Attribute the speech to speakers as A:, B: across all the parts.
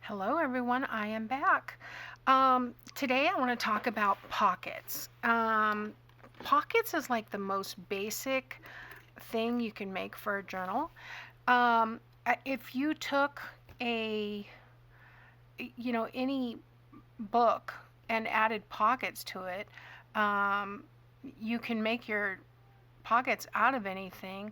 A: Hello everyone, I am back. Today I want to talk about pockets. Pockets is like the most basic thing you can make for a journal. If you took any book and added pockets to it, you can make your pockets out of anything,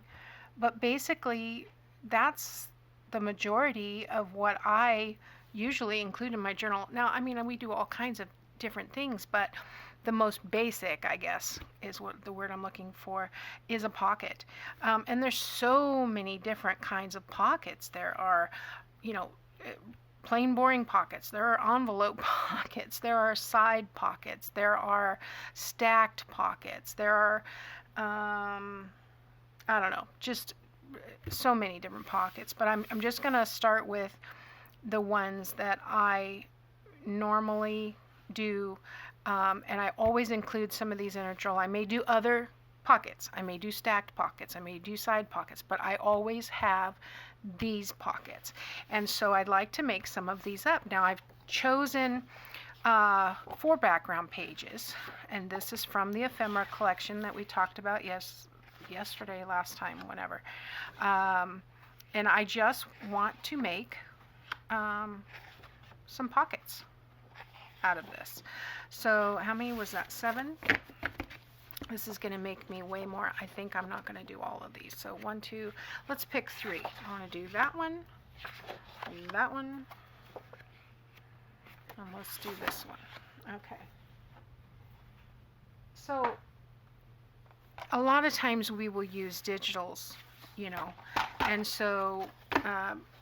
A: but basically that's the majority of what I usually include in my journal. Now, I mean, we do all kinds of different things, but the most basic, I guess, is what the word I'm looking for, is a pocket. And there's so many different kinds of pockets. There are, plain boring pockets. There are envelope pockets. There are side pockets. There are stacked pockets. There are, I don't know, just so many different pockets. But I'm just going to start with the ones that I normally do, and I always include some of these in a journal. I may do other pockets, I may do stacked pockets, I may do side pockets, but I always have these pockets. And so I'd like to make some of these up. Now I've chosen 4 background pages, and this is from the Ephemera collection that we talked about yesterday, last time, whenever. And I just want to make some pockets out of this. So how many was that? 7? This is going to make me way more. I think I'm not going to do all of these. So 1, 2, let's pick 3. I want to do that one, and let's do this one. Okay. So a lot of times we will use digitals, and so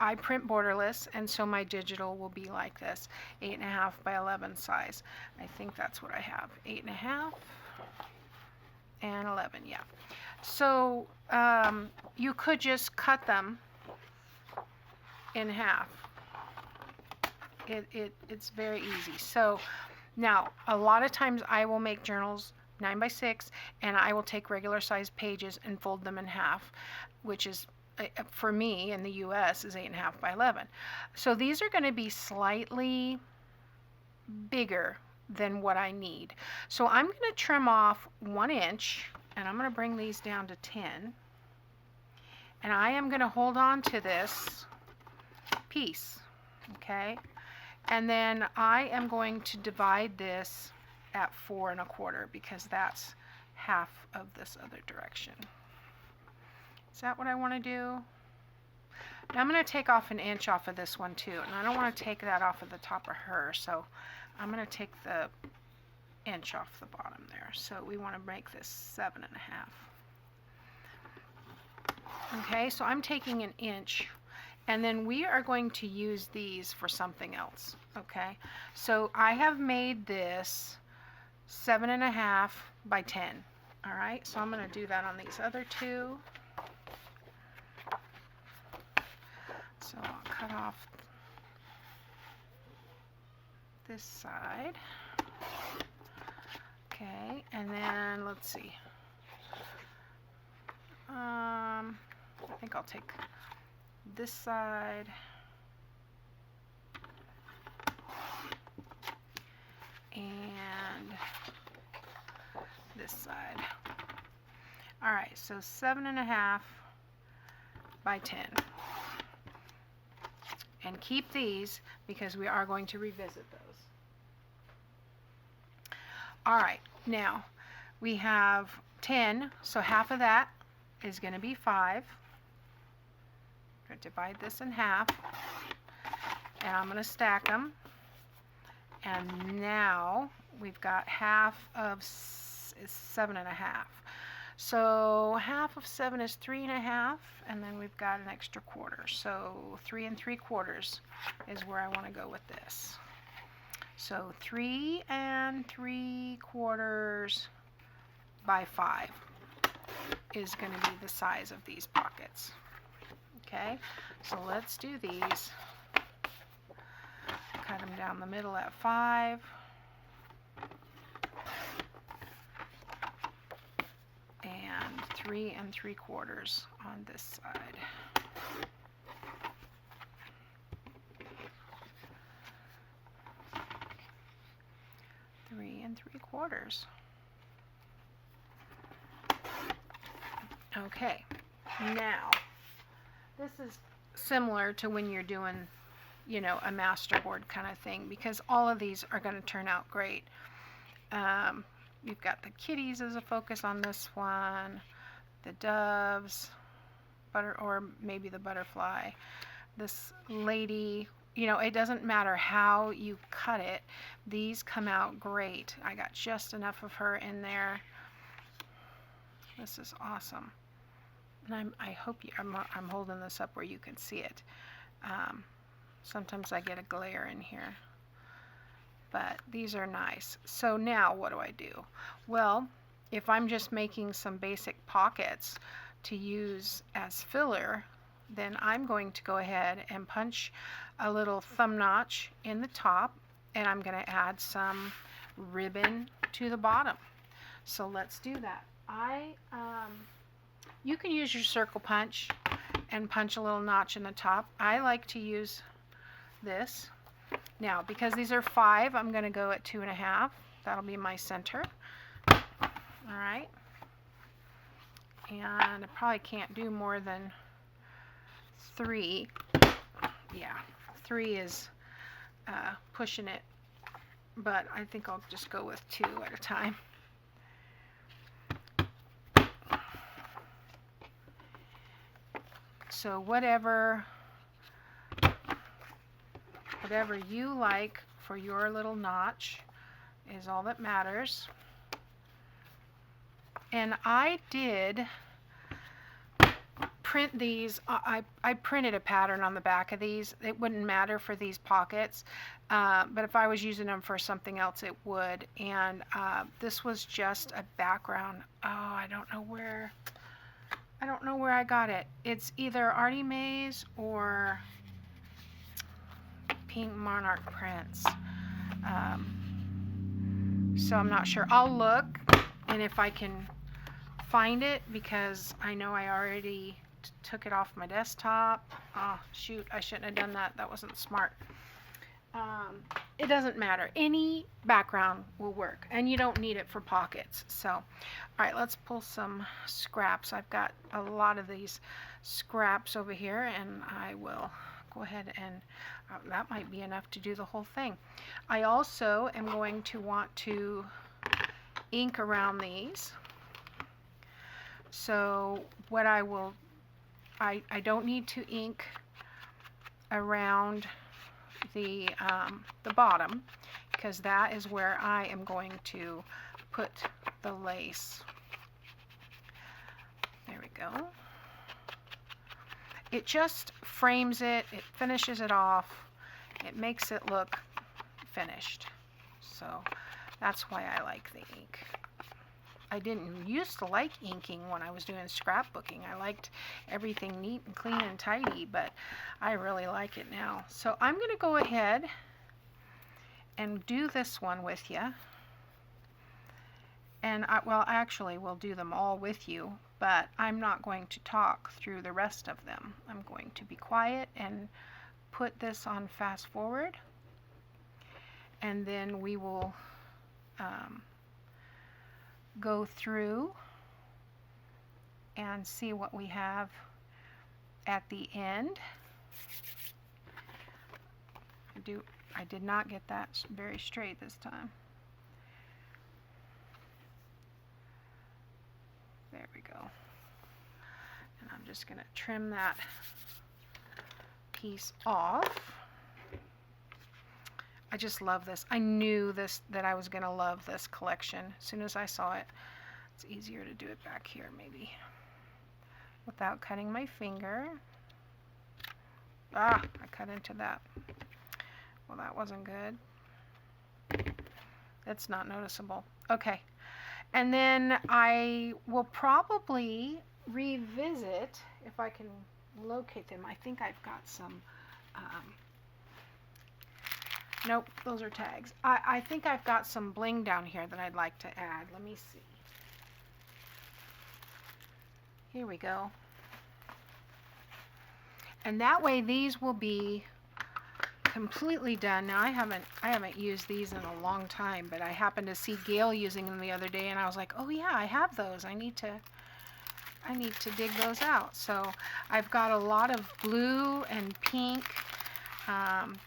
A: I print borderless, and so my digital will be like this, 8.5 by 11 size. I think that's what I have, 8.5 and 11, yeah. So you could just cut them in half. It's very easy. So now, a lot of times I will make journals 9 by 6, and I will take regular size pages and fold them in half, which is, for me in the US, is 8.5 by 11. So these are going to be slightly bigger than what I need. So I'm going to trim off 1 inch, and I'm going to bring these down to 10. And I am going to hold on to this piece, okay? And then I am going to divide this at 4 1/4, because that's half of this other direction. Is that what I want to do? Now I'm going to take off 1 inch off of this one too, and I don't want to take that off of the top of her, so I'm going to take the inch off the bottom there. So we want to make this 7.5. Okay, so I'm taking 1 inch, and then we are going to use these for something else. Okay, so I have made this 7.5 by 10. All right, so I'm going to do that on these other 2. So I'll cut off this side. Okay, and then let's see. I think I'll take this side and this side. All right, so 7.5 by 10. And keep these because we are going to revisit those. All right, now we have 10, so half of that is going to be 5. I'm going to divide this in half, and I'm going to stack them. And now we've got half of 7.5. So half of 7 is 3.5, and then we've got an extra quarter. So 3 3/4 is where I want to go with this. So 3 3/4 by 5 is going to be the size of these pockets. Okay, so let's do these. Cut them down the middle at 5. And 3 3/4 on this side. 3/4. Okay, now this is similar to when you're doing, you know, a masterboard kind of thing, because all of these are going to turn out great. You've got the kitties as a focus on this one, the doves, or maybe the butterfly, this lady. You know, it doesn't matter how you cut it, these come out great. I got just enough of her in there. This is awesome. And I hope I'm holding this up where you can see it. Sometimes I get a glare in here, but these are nice. So now what do? Well, if I'm just making some basic pockets to use as filler, then I'm going to go ahead and punch a little thumb notch in the top, and I'm going to add some ribbon to the bottom. So let's do that. You can use your circle punch and punch a little notch in the top. I like to use this. Now, because these are 5, I'm going to go at 2.5. That'll be my center. All right. And I probably can't do more than 3. Yeah, 3 is pushing it, but I think I'll just go with 2 at a time. So whatever you like for your little notch is all that matters. And I did print these. I printed a pattern on the back of these. It wouldn't matter for these pockets, but if I was using them for something else, it would. And this was just a background. Oh, I don't know where I got it. It's either Artie Mae's or Pink Monarch Prints. So I'm not sure. I'll look, and if I can find it, because I know I already took it off my desktop. Oh shoot, I shouldn't have done that. That wasn't smart. It doesn't matter. Any background will work, and you don't need it for pockets. So, all right, let's pull some scraps. I've got a lot of these scraps over here, and I will go ahead and that might be enough to do the whole thing. I also am going to want to ink around these. So what I don't need to ink around the bottom, because that is where I am going to put the lace. There we go. It just frames it, it finishes it off, it makes it look finished. So that's why I like the ink. I didn't used to like inking when I was doing scrapbooking. I liked everything neat and clean and tidy, but I really like it now. So I'm going to go ahead and do this one with you. And well, actually, we'll do them all with you, but I'm not going to talk through the rest of them. I'm going to be quiet and put this on fast forward, and then we will go through and see what we have at the end. I did not get that very straight this time. There we go. And I'm just going to trim that piece off. I just love this. I knew that I was going to love this collection as soon as I saw it. It's easier to do it back here maybe without cutting my finger. Ah, I cut into that. Well, that wasn't good. That's not noticeable. Okay. And then I will probably revisit, if I can locate them. I think I've got some, nope, those are tags. I think I've got some bling down here that I'd like to add. Let me see. Here we go. And that way these will be completely done. Now I haven't used these in a long time, but I happened to see Gail using them the other day and I was like, oh yeah, I have those. I need to dig those out. So I've got a lot of blue and pink,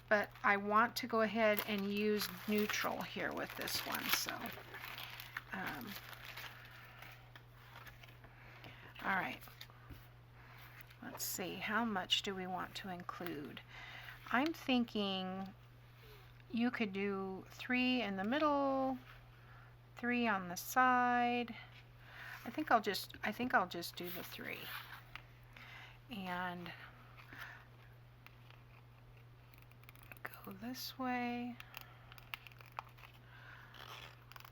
A: but I want to go ahead and use neutral here with this one. So all right, let's see, how much do we want to include? I'm thinking you could do 3 in the middle, 3 on the side. I think I'll just do the 3. And go this way.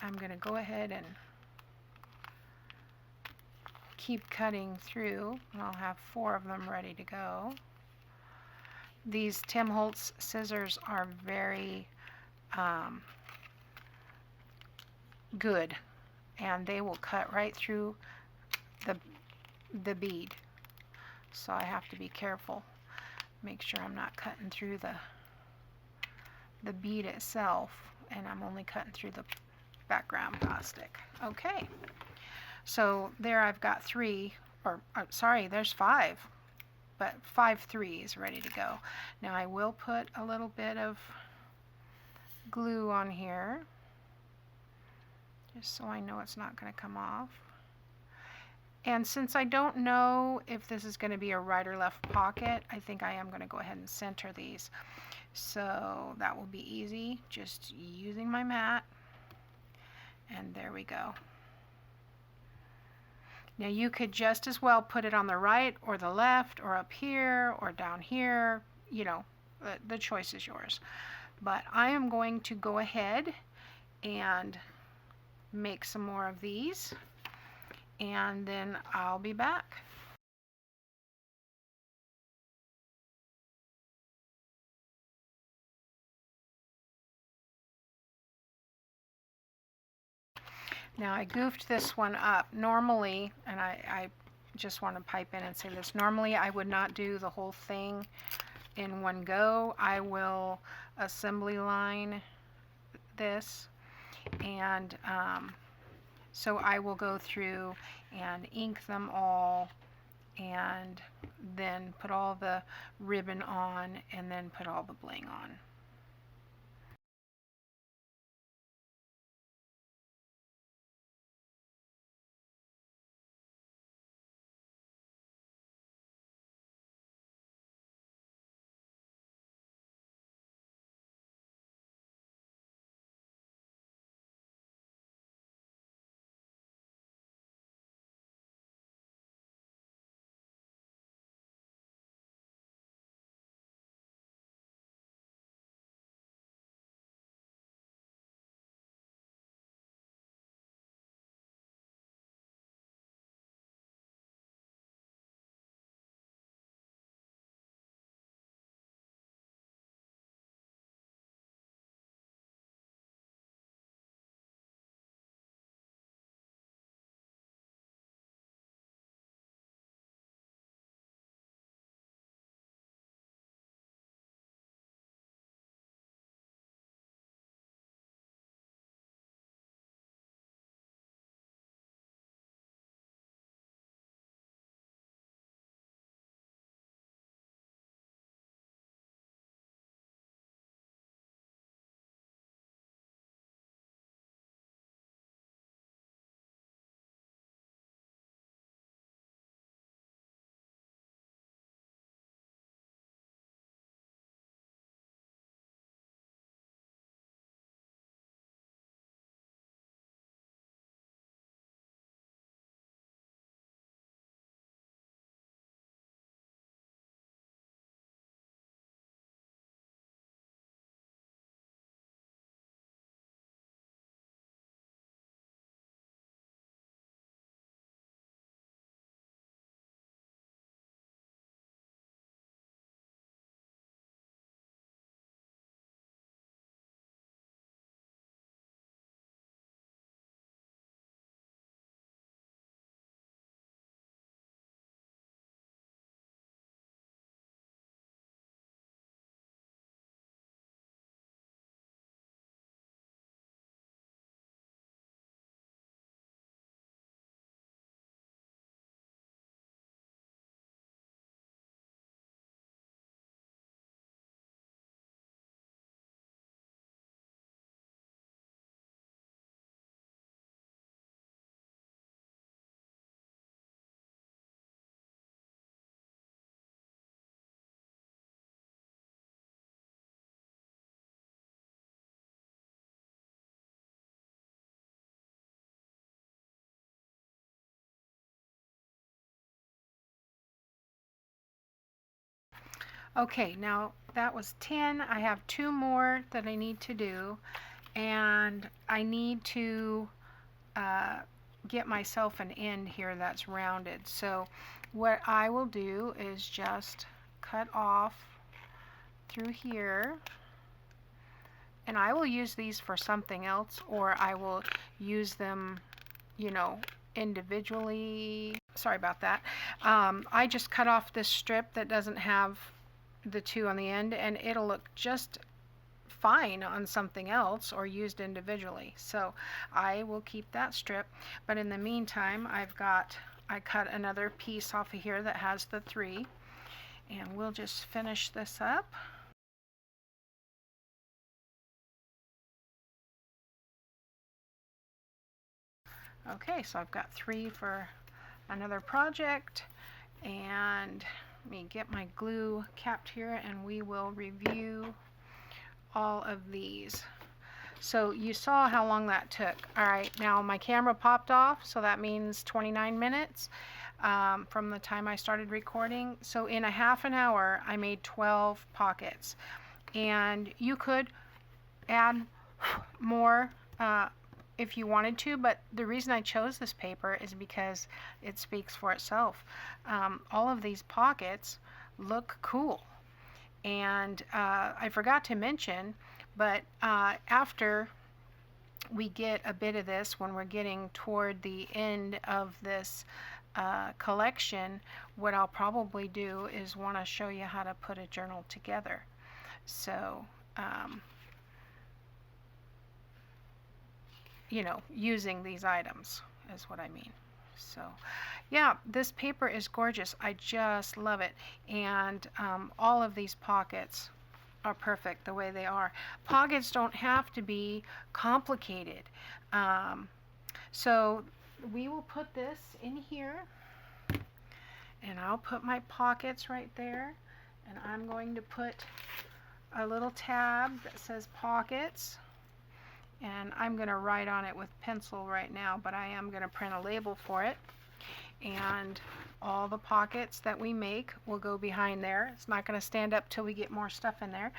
A: I'm going to go ahead and keep cutting through, and I'll have 4 of them ready to go. These Tim Holtz scissors are very good, and they will cut right through the bead. So I have to be careful. Make sure I'm not cutting through the bead itself, and I'm only cutting through the background plastic. Okay. So there I've got 3, or sorry, there's 5, but 5 3s ready to go. Now I will put a little bit of glue on here, just so I know it's not going to come off. And since I don't know if this is going to be a right or left pocket, I think I am going to go ahead and center these. So that will be easy, just using my mat. And there we go. Now you could just as well put it on the right or the left or up here or down here, you know, the choice is yours. But I am going to go ahead and make some more of these, and then I'll be back. Now I goofed this one up. Normally, and I just want to pipe in and say this, normally I would not do the whole thing in one go. I will assembly line this, and so I will go through and ink them all, and then put all the ribbon on, and then put all the bling on. Okay, now that was 10. I have 2 more that I need to do, and I need to get myself an end here that's rounded. So what I will do is just cut off through here, and I will use these for something else, or I will use them, you know, individually. Sorry about that. I just cut off this strip that doesn't have the 2 on the end, and it'll look just fine on something else or used individually. So I will keep that strip, but in the meantime I cut another piece off of here that has the 3, and we'll just finish this up. Okay, so I've got 3 for another project, and let me get my glue capped here and we will review all of these. So you saw how long that took. All right, now my camera popped off, so that means 29 minutes from the time I started recording. So in a half an hour, I made 12 pockets. And you could add more if you wanted to, but the reason I chose this paper is because it speaks for itself. All of these pockets look cool. And I forgot to mention, but after we get a bit of this, when we're getting toward the end of this collection, what I'll probably do is want to show you how to put a journal together. So, you know, using these items is what I mean. So yeah, this paper is gorgeous. I just love it. And all of these pockets are perfect the way they are. Pockets don't have to be complicated. So we will put this in here, and I'll put my pockets right there, and I'm going to put a little tab that says pockets, and I'm going to write on it with pencil right now, but I am going to print a label for it. And all the pockets that we make will go behind there. It's not going to stand up till we get more stuff in there,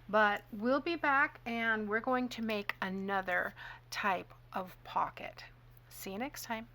A: but we'll be back and we're going to make another type of pocket. See you next time.